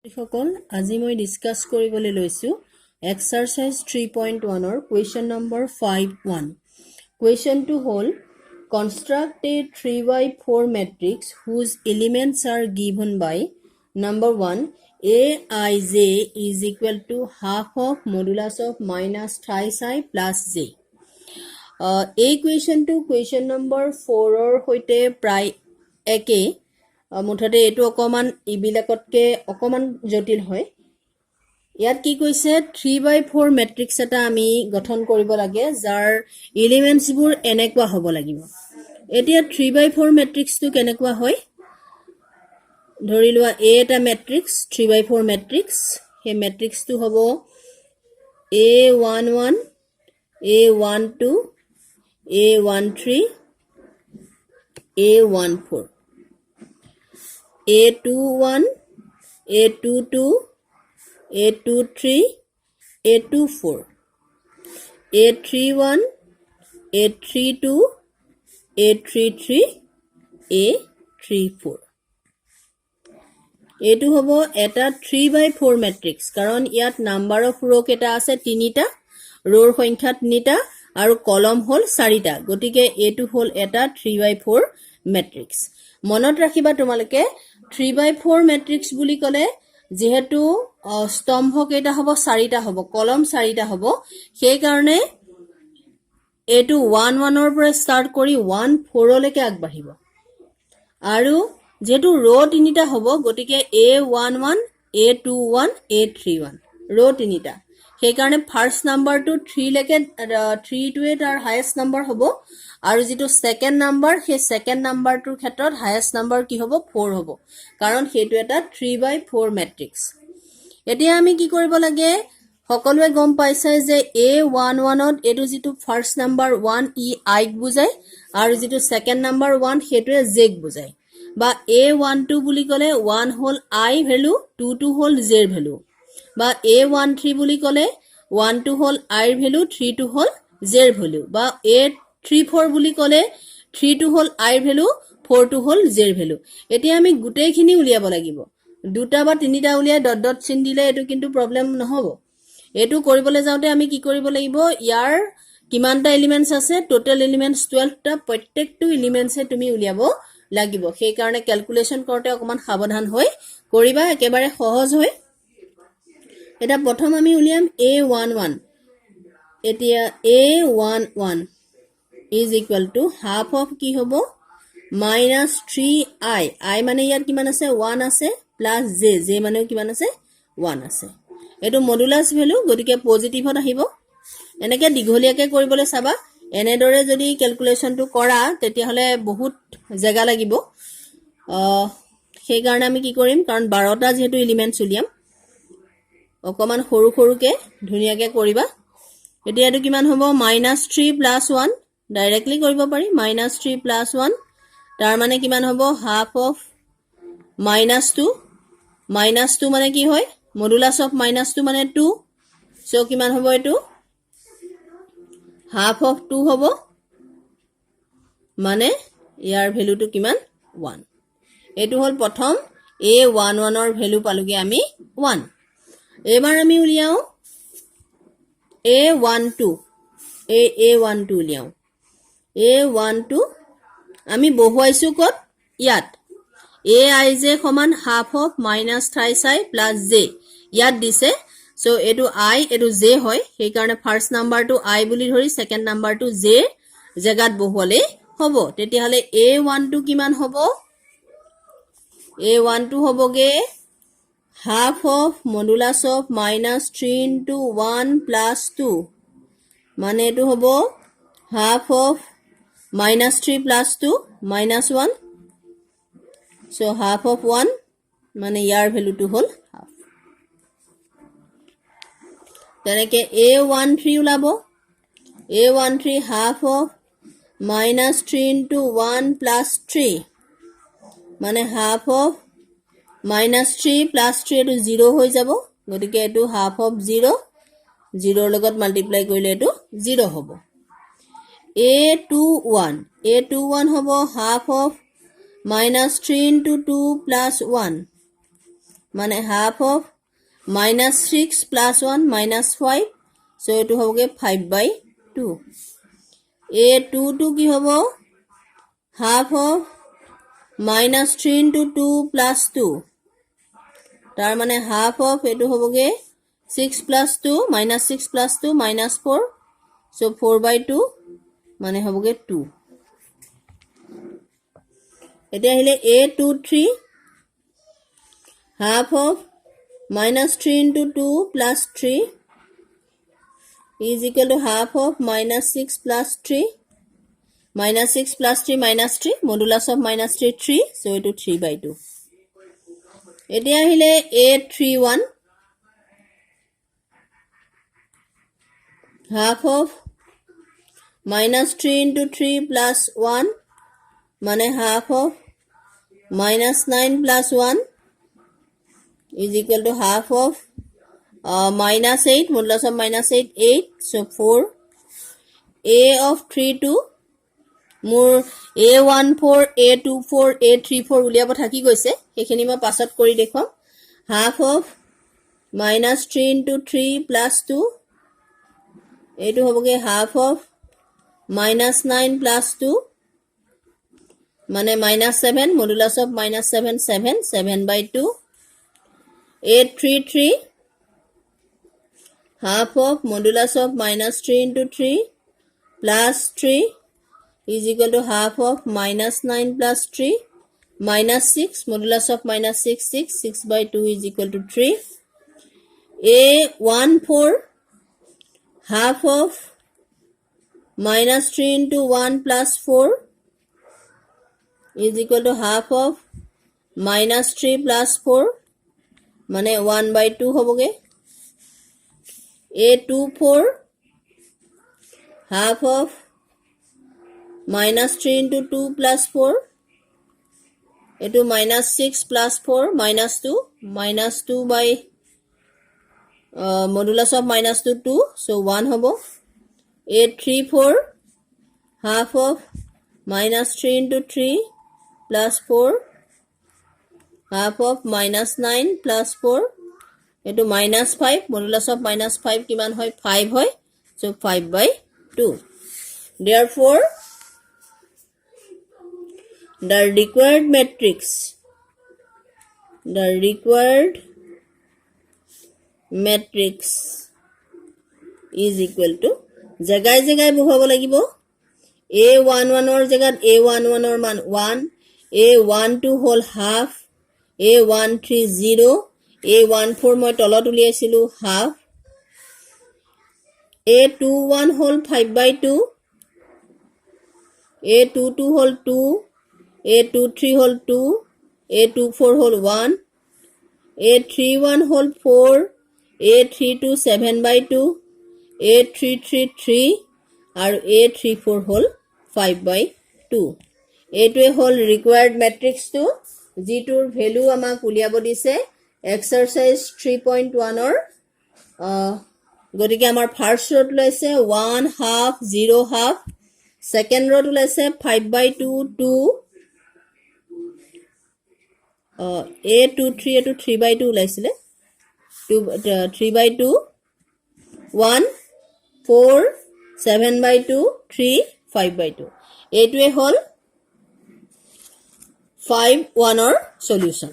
সকল আজি মই ডিসকাস কৰিবলৈ লৈছো এক্সাৰসাইজ 3.1 ৰ কুৱেশ্যন নম্বৰ 5.1 কুৱেশ্যনটো হ'ল construct a 3x4 matrix whose elements are given by number 1 aij is equal to half of modulus of minus thrice I plus j এই কুৱেশ্যনটো question number 4 ৰ হৈতে প্ৰায় একে মুঠতে এটো অকমান ইবিলাকতকে অকমান জটিল হয় ইয়াত কি কৈছে 3/4 ম্যাট্ৰিক্স এটা আমি গঠন কৰিব লাগে যাৰ এলিমেন্টস বোৰ এনেকুৱা হ'ব লাগিব এতিয়া 3/4 ম্যাট্ৰিক্সটো কেনেকুৱা হয় ধৰি লোৱা a এটা ম্যাট্ৰিক্স 3/4 ম্যাট্ৰিক্স হে ম্যাট্ৰিক্সটো হ'ব a11 a12 a13 a14 A21, A22, A23, A24, A31, A32, A33, A34. এইটো হ'ব এটা 3/4 ম্যাট্ৰিক্স কাৰণ ইয়াত নাম্বাৰ অফ ৰ কেটা আছে 3টা ৰৰ সংখ্যা 3টা আৰু কলম হ'ল 4টা গতিকে এইটো হ'ল এটা 3/4 ম্যাট্ৰিক্স মনত ৰাখিবা তোমালোকে 3/4 ম্যাট্ৰিক্স বুলি ক'লে যেহেতু স্তম্ভ কেটা হ'ব 4টা হ'ব কলম 4টা হ'ব সেই কাৰণে এইটো 1 1 ৰ পৰা ষ্টাৰ্ট কৰি 1 4 লৈকে আগবাঢ়িব আৰু যেহেতু ৰ 3টা হ'ব গতিকে a11 a21 a31 ৰ 3টা সেই কাৰণে ফাৰ্স্ট নাম্বাৰটো 3 লৈকে 3 টোৱে তাৰ হাইয়েস্ট নাম্বাৰ হ'ব আৰু যেটো সেকেন্ড নাম্বাৰ সেই সেকেন্ড নাম্বাৰটোৰ ক্ষেত্ৰত হাইয়েস্ট নাম্বাৰ কি হ'ব 4 হ'ব কাৰণ হেতু এটা 3/4 ম্যাট্ৰিক্স এতিয়া আমি কি কৰিব লাগে সকলোৱে গম পাইছে যে a11 ত এটো যেটো ফাৰ্স্ট নাম্বাৰ 1 ই i ক বুজায় আৰু যেটো সেকেন্ড নাম্বাৰ 1 হেতুৱে j ক বুজায় বা a12 বুলি ক'লে 1 হ'ল i ভ্যালু 2 টো হ'ল j ৰ ভ্যালু বা a13 বুলি ক'লে 1 টো হ'ল i ৰ ভ্যালু 3 টো হ'ল j ৰ ভ্যালু বা a34 বুলি ক'লে 3 টো হ'ল i ৰ ভ্যালু 4 টো হ'ল j ৰ ভ্যালু এতিয়া আমি গুটেইখিনি উলিয়াব লাগিব দুটা বা তিনিটা উলিয়াই ডট ডট চিন দিলে এটো কিন্তু প্ৰবলেম নহব এটো কৰিবলৈ যাওতে আমি কি কৰিব লাগিব ইয়াৰ কিমানটা এলিমেন্টস আছে টোটাল এলিমেন্টস 12 টা প্ৰত্যেকটো এলিমেন্টসে তুমি উলিয়াব লাগিব সেই কাৰণে ক্যালকুলেশন কৰতে অকমান সাৱধান হৈ কৰিবা একেবাৰে সহজ হয় এটা প্ৰথম আমি উলিয়াম a11 এতিয়া a11 is equal to half of কি হ'ব minus 3i i মানে ইয়াত কিমান আছে 1 আছে plus j j মানে কিমান আছে 1 আছে এটো মডুলাস ভ্যালু গতিকে পজিটিভত আহিব এনেকে দীঘলীয়াকে কৰিবলৈ চাবা এনেদৰে যদি ক্যালকুলেশনটো কৰা তেতিয়া হলে বহুত জায়গা লাগিব সেই কাৰণে আমি কি কৰিম কাৰণ 12টা যেহেতু এলিমেন্টস উলিয়াম অকমান সৰু সৰুকে ধুনিয়াকে কৰিবা এতিয়া এটো কিমান হ'ব -3 + 1 ডাইৰেক্টলি কৰিব পাৰি -3 + 1 তাৰ মানে কিমান হ'ব half of -2 -2 মানে কি হয় মডুলাস অফ -2 মানে 2 সো কিমান হ'ব এটো half of 2 হ'ব মানে ইয়াৰ ভ্যালুটো কিমান 1 এটো হ'ল প্ৰথম a11 ৰ ভ্যালু পালোগে আমি 1 এবাৰ আমি উলিয়াও a12 a12 উলিয়াও a12 আমি বহুৱাইছো কত ইয়াত aij সমান half of minus thrice I plus j ইয়াত দিছে সো এটো I এটো j হয় সেই কাৰণে ফাৰ্স্ট নাম্বাৰটো I বুলি ধৰি সেকেন্ড নাম্বাৰটো j জাগাত বহুৱালে হ'ব তেতিয়া হলে a12 কিমান হ'ব a12 হ'বগে half of modulus of -3 into 1 plus 2 মানে এটো হ'ব half of -3 plus 2 -1 so half of 1 মানে ইয়াৰ ভ্যালুটো হ'ল half তেনেকে a13 উলাব a13 half of -3 into 1 plus 3 মানে half of -3 plus 3 এটো 0 হৈ যাব গতিকে এটো half of 0 0 লগত মাল্টিপ্লাই কৰিলে এটো 0 হ'ব a21 হ'ব half of -3 into 2 plus 1 মানে হাফ অফ -6 + 1 -5 সো এটো হবগে 5/2 a2 টু কি হব হাফ অফ -3 * 2 + 2 তার মানে হাফ অফ এটো হবগে 6 + 2 -6 + 2 -4 সো 4/2 মানে হবগে 2 এটা আহিলে a23 half of -3 * 2 + 3 is equal to half of -6 + 3 -6 + 3 -3 modulus of -3 3 so itu 3/2 এতিয়া আহিলে a31 half of -3 * 3 + 1 মানে half of -9 + 1 is equal to half of -8 modulus of -8 8 so 4 a of 3 2 মোৰ a14 a24 a34 উলিয়াব থাকি গৈছে সেইখিনি মই পাছত কৰি দেখুৱাম half of -3 * 3 + 2 এইটো হবগে half of -9 + 2 মানে -7 modulus of -7 7 7/2 833 half of modulus of -3 * 3 + 3 is equal to half of -9 + 3 -6 modulus of -6 6 6/2 is equal to 3 a14 half of -3 * 1 + 4 is equal to half of -3 + 4 মানে 1/2 হবগে a24 half of -3 * 2 + 4 এটো -6 + 4 -2 -2 by modulus of -2 2 so 1 hobo a34 half of -3 * 3 + 4 half of -9 + 4 এটো -5 modulus of -5 কিমান হয় 5 হয় so 5/2 therefore the required matrix is equal to জাগায় জাগায় বহুৱাব লাগিব a11 or জাগাত a11 or মান 1 a12 whole half a13 0 a14 মই তলত উলিয়াইছিলো half a21 whole 5/2 a22 whole 2 a23 whole 2 a24 whole 1 a31 whole 4 a32 7/2 a33 3 আৰু a34 whole 5/2 এইটোৱে হল ৰিকোয়াৰ্ড ম্যাট্ৰিক্স টো যিটোৰ ভ্যালু আমাক উলিয়াব দিছে এক্সাৰসাইজ 3.1 ৰ গতিকে আমাৰ ফাৰ্স্ট ৰোট লৈছে 1 half 0 half সেকেন্ড ৰোট লৈছে 5/2 2 a23 এটো 3/2 ওলাইছিলে 3/2 1 4 7/2 3 5/2 এইটোৱে হল 5-1 ৰ সলিউশন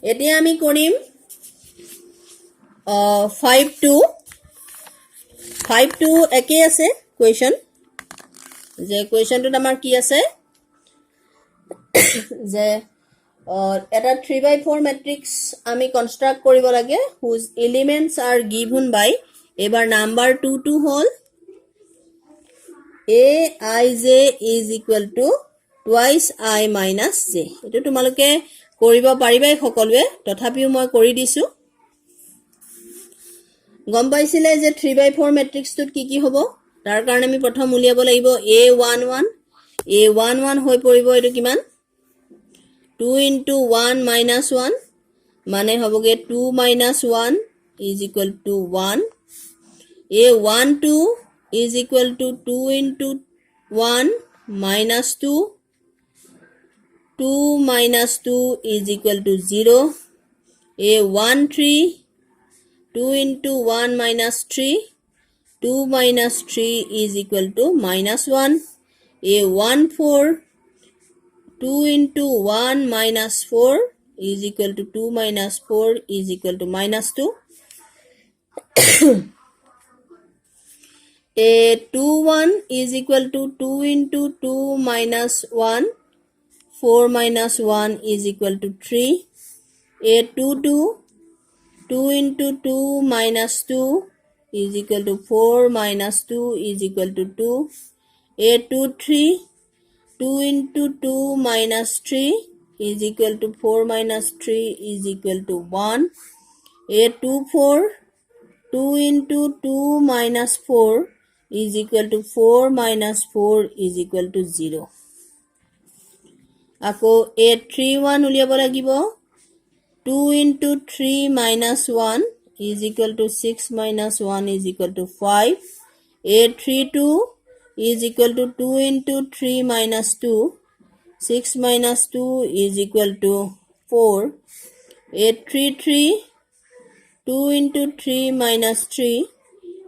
এতিয়া আমি কৰিম 5-2 একে আছে কোৱেশ্চন যে কোৱেশ্চনটোত আমাৰ কি আছে যে এটা 3/4 matrix আমি কনস্ট্ৰাক্ট কৰিব লাগে whose elements are given by এবাৰ number 2 hall aij is equal to twice I minus j এটো তোমালোকে কৰিব পাৰিবাই সকলোৱে তথাপিও মই কৰি দিছো গম পাইছিলে যে 3/4 matrix টোত কি হ'ব তাৰ কাৰণে আমি প্ৰথম উলিয়াব লাগিব a11 হৈ পৰিব এটো কিমান 2 into 1 minus 1 মানে হবগে 2 minus 1 is equal to 1 a12 is equal to 2 into 1 minus 2 2 minus 2 is equal to 0 a 1 3 2 into 1 minus 3 2 minus 3 is equal to minus 1 a 1 4 2 into 1 minus 4 is equal to 2 minus 4 is equal to minus 2 a 2 1 is equal to 2 into 2 minus 1 4 minus 1 is equal to 3 a 2 2 2 into 2 minus 2 is equal to 4 minus 2 is equal to 2 a 2 3 2 into 2 minus 3 is equal to 4 minus 3 is equal to 1 a 2 4 2 into 2 minus 4 is equal to 4 minus 4 is equal to 0 আকৌ a 3 1 উলিয়াব লাগিব 2 into 3 minus 1 is equal to 6 minus 1 is equal to 5 a 3 2 is equal to 2 into 3 minus 2 6 minus 2 is equal to 4 a 3 3 2 into 3 minus 3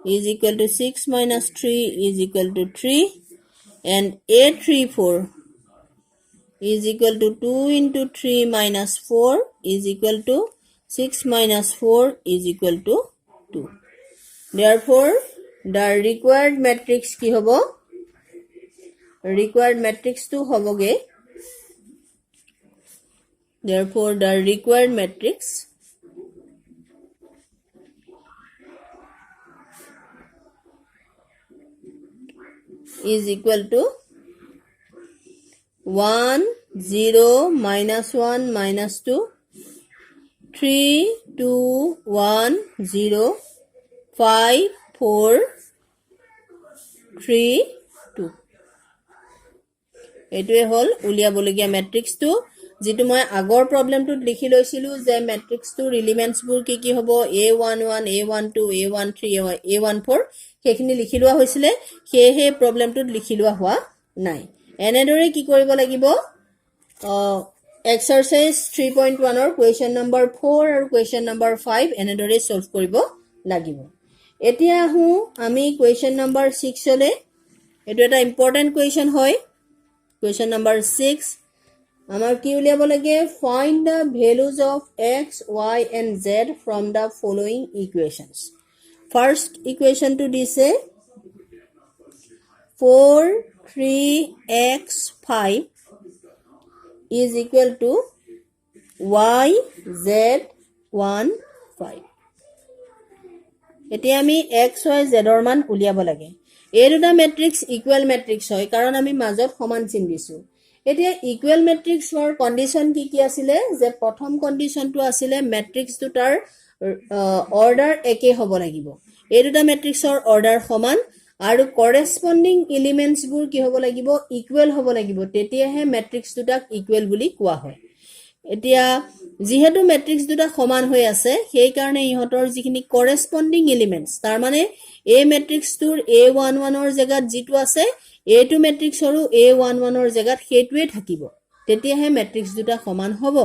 is equal to 6 minus 3 is equal to 3 and a 3 4 is equal to 2 into 3 minus 4 is equal to 6 minus 4 is equal to 2. Therefore, the required matrix ki hobo? Required matrix to hoboge. Therefore, the required matrix is equal to 1 0 minus 1 minus 2 3 2 1 0 5 4 3 2 এটোৱে হল উলিয়াবলগীয়া ম্যাট্ৰিক্সটো যেটো মই আগৰ প্ৰবলেমটোত লিখি লৈছিলো যে ম্যাট্ৰিক্সটোৰ এলিমেন্টছবোৰ কি কি হ'ব a11 a12 a13 a14 সেইখিনি লিখি লোৱা হৈছিলে সেয়ে প্ৰবলেমটোত লিখি লোৱা হোৱা নাই এনেদৰে কি কৰিব লাগিব এক্সাৰসাইজ 3.1 ৰ কোৱেশ্চন নম্বৰ 4 আৰু কোৱেশ্চন নম্বৰ 5 এনেদৰে সলভ কৰিব লাগিব এতিয়া আহু আমি কোৱেশ্চন নম্বৰ 6 লে এটো এটা ইম্পৰ্টেন্ট কোৱেশ্চন হয় কোৱেশ্চন নম্বৰ 6 আমাৰ কি উলিয়াব লাগে find the values of x y and z from the following equations first equation to দিছে 4 3x 5 is equal to y z 1 5 এতিয়া আমি x y z ৰ মান উলিয়াব লাগে এই দুটা ম্যাট্ৰিক্স ইকুৱেল ম্যাট্ৰিক্স হয় কাৰণ আমি মাজত সমান চিন দিছো এতিয়া ইকুৱেল ম্যাট্ৰিক্সৰ কন্ডিশন কি কি আছিল যে প্ৰথম কন্ডিশনটো আছিল ম্যাট্ৰিক্স দুটাৰ অৰ্ডাৰ একে হ'ব লাগিব এই দুটা ম্যাট্ৰিক্সৰ অৰ্ডাৰ সমান আৰু কৰেসপন্ডিং এলিমেন্টছবোৰ কি হ'ব লাগিব ইকুৱেল হ'ব লাগিব তেতিয়াহে ম্যাট্ৰিক্স দুটাক ইকুৱেল বুলি কোৱা হয় এতিয়া যেহেতু ম্যাট্ৰিক্স দুটা সমান হৈ আছে সেই কাৰণে ইহতৰ যিখিনি কৰেসপন্ডিং এলিমেন্টছ তাৰ মানে এ ম্যাট্ৰিক্সটোৰ a11 ৰ জাগাত যেটো আছে a2 ম্যাট্ৰিক্সৰো a11 ৰ জাগাত হেতুৱে থাকিব তেতিয়াহে ম্যাট্ৰিক্স দুটা সমান হ'ব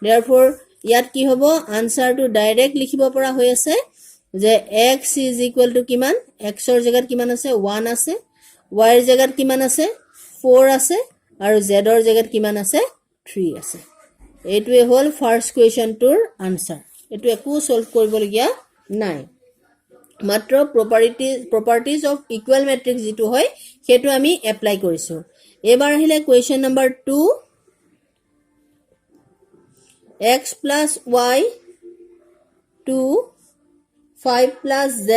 therefore ইয়াত কি হ'ব আনসাৰটো ডাইৰেক্ট লিখিব পৰা হৈ আছে যে x is equal to কিমান x ৰ জাগাত কিমান আছে 1 আছে y ৰ জাগাত কিমান আছে 4 আছে আৰু z ৰ জাগাত কিমান আছে 3 আছে এইটোৱে হল ফাৰ্স্ট কোৱেশ্চনটোৰ আনসাৰ এটো একো সলভ কৰিবলগীয়া নাই মাত্ৰ properties of equal matrix যেটো হয় হেতু আমি এপ্লাই কৰিছো এবাৰ আহিলে question number 2 x plus y 2 5 plus z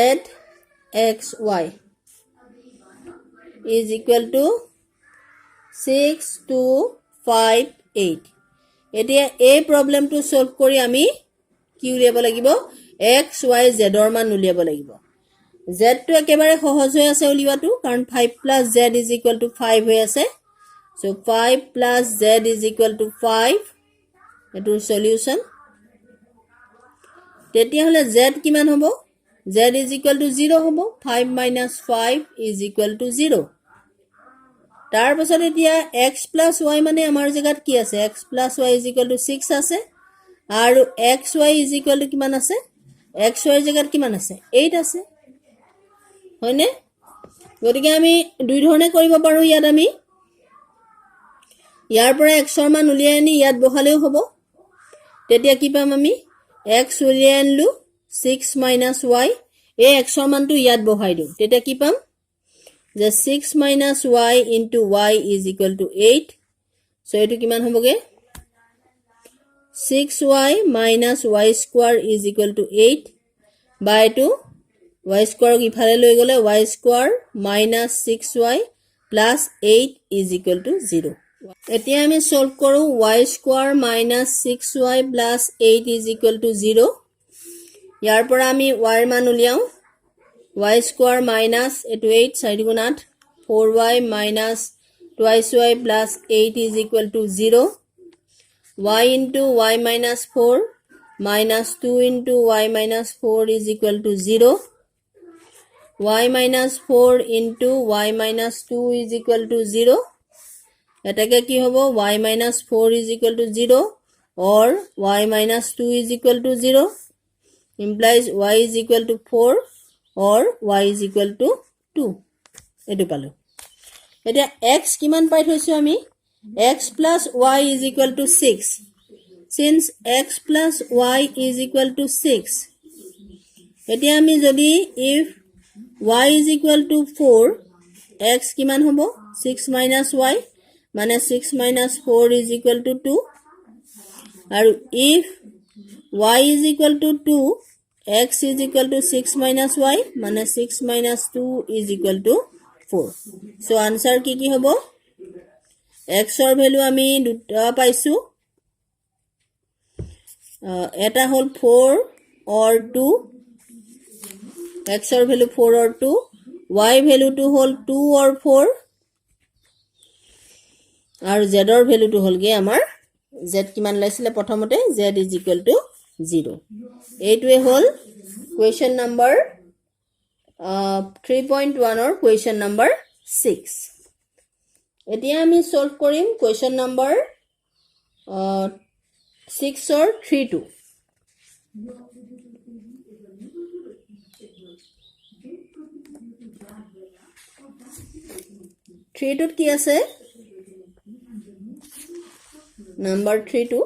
x y is equal to 6 2 5 8 এতিয়া এই প্ৰবলেমটো সলভ কৰি আমি কি উলিয়াব লাগিব x y z ৰ মান উলিয়াব লাগিব z টো একেবাৰে সহজ হৈ আছে উলিয়াটো কাৰণ 5 plus z is equal to 5 হৈ আছে so 5 plus z is equal to 5 এটোৰ solution তেতিয়া হলে z কিমান হ'ব z is equal to 0 হ'ব 5 minus 5 is equal to 0 তাৰ পাছত এতিয়া x plus y মানে আমাৰ জাগাত কি আছে x plus y is equal to 6 আছে আৰু xy ইজ ইকুৱেল টু কিমান আছে xy ৰ জায়গাত কিমান আছে 8 আছে হয়নে গতিকে আমি দুই ধৰণে কৰিব পাৰো ইয়াত আমি ইয়াৰ পৰা x ৰ মান উলিয়াই আনি ইয়াত বহালেও হ'ব তেতিয়া কি পাম আমি x উলিয়াই আনলো 6 minus y এই x ৰ মানটো ইয়াত বহাই দিও তেতিয়া কি পাম যে 6 minus y into y is equal to 8 so এটো কিমান হ'বগে 6y minus y square is equal to 8 by 2 y square ইফালে লৈ গলে y square minus 6y plus 8 is equal to 0 এতিয়া আমি সলভ কৰো y square minus 6y plus 8 is equal to 0 ইয়াৰ পৰা আমি y ৰ মান উলিয়াও y square minus 8 side গুণ 8 4y minus twice y plus 8 is equal to 0 y into y minus 4 minus 2 into y minus 4 is equal to 0 y minus 4 into y minus 2 is equal to 0 এটাকে কি হ'ব y minus 4 is equal to 0 or y minus 2 is equal to 0 implies y is equal to 4 or y is equal to 2 এটো পালো এটা x কিমান পাই থৈছো আমি x plus y is equal to 6 since x plus y is equal to 6 এতিয়া আমি যদি if y is equal to 4 x কিমান হ'ব 6 minus y মানে 6 minus 4 is equal to 2 আৰু if y is equal to 2 x is equal to 6 minus y মানে 6 minus 2 is equal to 4 so answer কি হ'ব x ৰ ভ্যালু আমি দুটা পাইছো এটা হল 4 or 2 x ৰ value 4 or 2 y value two হল 2 or 4 আৰু z ৰ ভ্যালু টু হলগে আমাৰ z কিমান লাইছিলে প্ৰথমতে z is equal to 0 এইটোৱে হল question number 3.1 or question number 6 এতিয়া আমি সলভ কৰিম question number 6 or 3.2 3.2 কি আছে number 3.2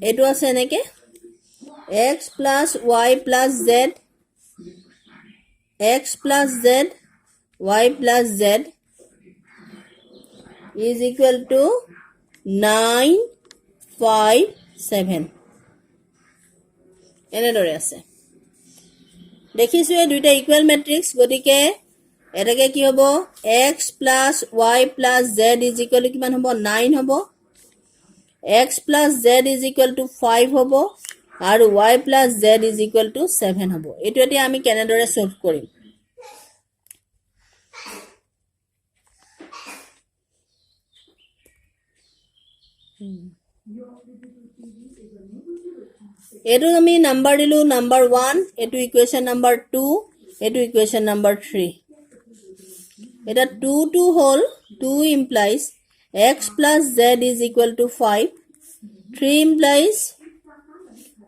এটো আছে এনেকে x plus y plus z x plus z y plus z is equal to 9 5 7 এনেদৰে আছে দেখিছো এই দুইটা ইকুৱেল ম্যাট্ৰিক্স গতিকে এটাকে কি হ'ব x plus y plus z is equal to কিমান হ'ব 9 হ'ব x plus z is equal to 5 হ'ব আৰু y plus z is equal to 7 হ'ব এটো এতিয়া আমি কেনেদৰে সলভ কৰিম এটো আমি নাম্বার দিলু নাম্বার 1 এটো ইকুয়েশন নাম্বার 2 এটো ইকুয়েশন নাম্বার 3 এটা 2 হল 2 implies x plus z is equal to 5 3 implies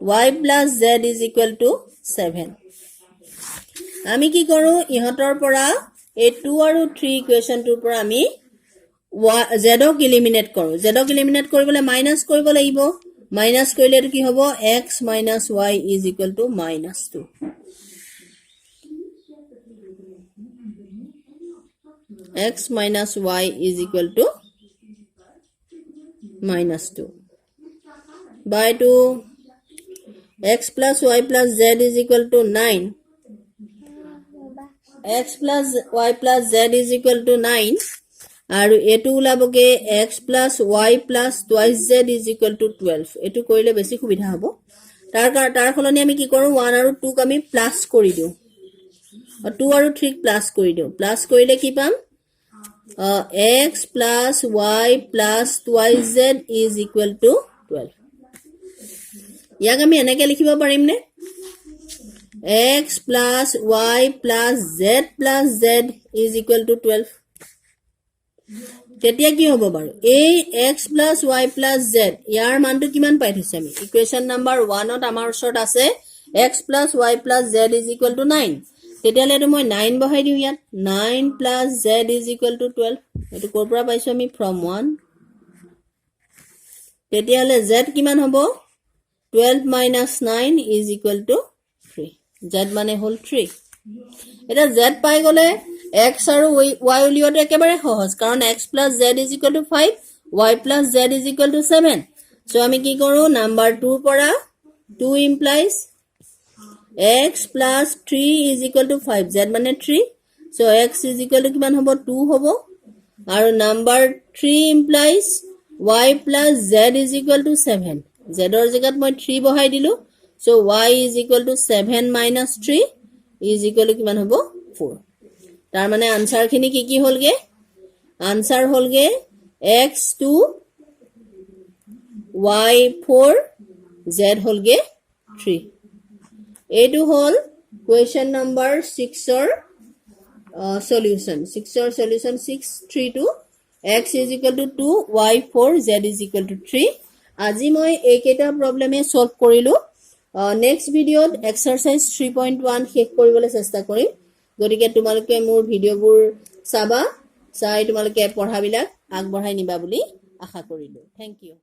y plus z is equal to 7 আমি কি কৰো ইহতৰ পৰা এই 2 আৰু 3 ইকুয়েশন টোৰ পৰা আমি z ক এলিমিনেট কৰো z ক এলিমিনেট কৰিবলৈ মাইনাস কৰিব লাগিব মাইনাস কৰিলে কি হ'ব x minus y is equal to minus 2 x minus y is equal to minus 2 by 2 x plus y plus z is equal to 9 x plus y plus z is equal to 9 আৰু এটো উলাবগে x plus y plus twice z is equal to 12 এটো কৰিলে বেছি সুবিধা হ'ব তাৰ ফলনি আমি কি কৰো 1 আৰু 2 ক আমি প্লাস কৰি দিও 2 আৰু 3 ক প্লাস কৰি দিও প্লাস কৰিলে কি পাম x plus y plus twice z is equal to 12 ইয়াক আমি এনেকে লিখিব পাৰিম নে x plus y plus z is equal to 12. তেতিয়া কি হ'ব বাৰু এই x plus y plus z ইয়াৰ মানটো কিমান পাই থৈছে আমি ইকুৱেশ্যন নাম্বাৰ 1 ত আমাৰ ওচৰত আছে x plus y plus z is equal to 9 তেতিয়ালে তো মই 9 বহাই দিউ ইয়াত 9 plus z is equal to 12 এটো কৰ পৰা পাইছো আমি from 1 তেতিয়ালে z কিমান হ'ব 12 minus 9 is equal to 3 z মানে হল 3 এটা z পাই গলে x আৰু y উলিয়াটো একেবাৰে সহজ কাৰণ x plus z is equal to 5 y plus z is equal to 7 so আমি কি কৰো নাম্বাৰ 2 পৰা 2 implies x plus 3 is equal to 5 z মানে 3 so x is equal to কিমান হ'ব 2 হ'ব আৰু number 3 implies y plus z is equal to 7 z ৰ জায়গাত মই 3 বহাই দিলো so y is equal to 7 minus 3 is equal to কিমান হ'ব 4 তাৰ মানে আনসাৰ খিনি কি হলগে আনসাৰ হলগে x2 y4 z হলগে 3 এইটো হল question number 6 ৰ solution 6 ৰ solution 632 x is equal to 2 y4 z is equal to 3 আজি মই এইকেইটা প্ৰবলেমে সলভ কৰিলো নেক্সট ভিডিওত এক্সাৰসাইজ 3.1 শেষ কৰিবলৈ চেষ্টা কৰিম গতিকে তোমালোকে মোৰ ভিডিওবোৰ চাবা চাই তোমালোকে পঢ়াবিলাক আগবঢ়াই নিবা বুলি আশা কৰিলো থ্যাংক ইউ